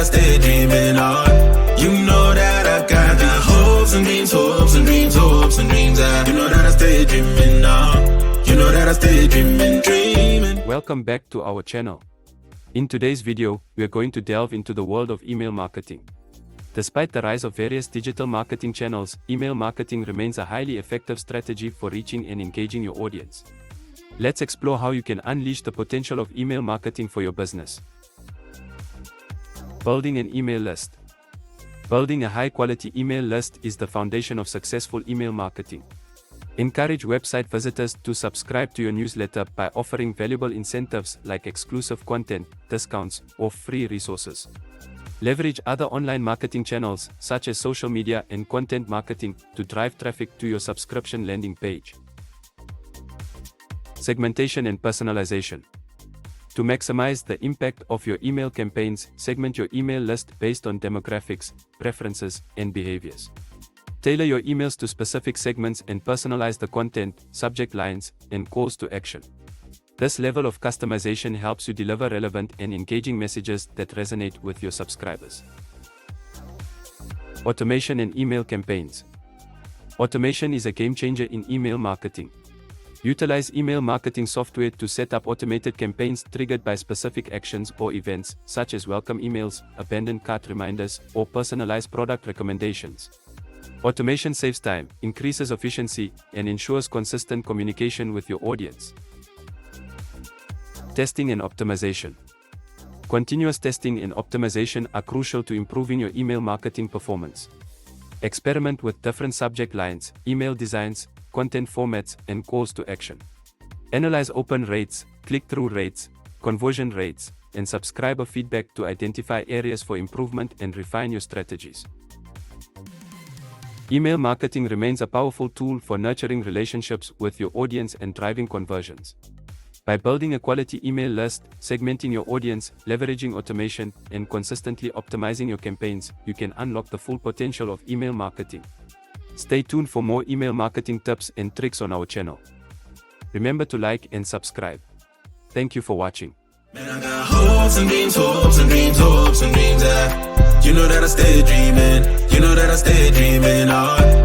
stay dreaming on. You know that I got the hopes and dreams, hopes and dreams, hopes and dreams. You know that I stay dreaming on. You know that I stay dreaming. Welcome back to our channel. In today's video, we are going to delve into the world of email marketing. Despite the rise of various digital marketing channels, email marketing remains a highly effective strategy for reaching and engaging your audience. Let's explore how you can unleash the potential of email marketing for your business. Building an email list. Building a high-quality email list is the foundation of successful email marketing. Encourage website visitors to subscribe to your newsletter by offering valuable incentives like exclusive content, discounts, or free resources. Leverage other online marketing channels, such as social media and content marketing, to drive traffic to your subscription landing page. Segmentation and personalization. To maximize the impact of your email campaigns, segment your email list based on demographics, preferences, and behaviors. Tailor your emails to specific segments and personalize the content, subject lines, and calls to action. This level of customization helps you deliver relevant and engaging messages that resonate with your subscribers. Automation and email campaigns. Automation is a game changer in email marketing. Utilize email marketing software to set up automated campaigns triggered by specific actions or events, such as welcome emails, abandoned cart reminders, or personalized product recommendations. Automation saves time, increases efficiency, and ensures consistent communication with your audience. Testing and optimization. Continuous testing and optimization are crucial to improving your email marketing performance. Experiment with different subject lines, email designs, content formats, and calls to action. Analyze open rates, click-through rates, conversion rates, and subscriber feedback to identify areas for improvement and refine your strategies. Email marketing remains a powerful tool for nurturing relationships with your audience and driving conversions. By building a quality email list, segmenting your audience, leveraging automation, and consistently optimizing your campaigns, you can unlock the full potential of email marketing. Stay tuned for more email marketing tips and tricks on our channel. Remember to like and subscribe. Thank you for watching. Man, I got hopes and dreams, hopes and dreams, hopes and dreams. You know that I stay dreaming. You know that I stay dreaming on.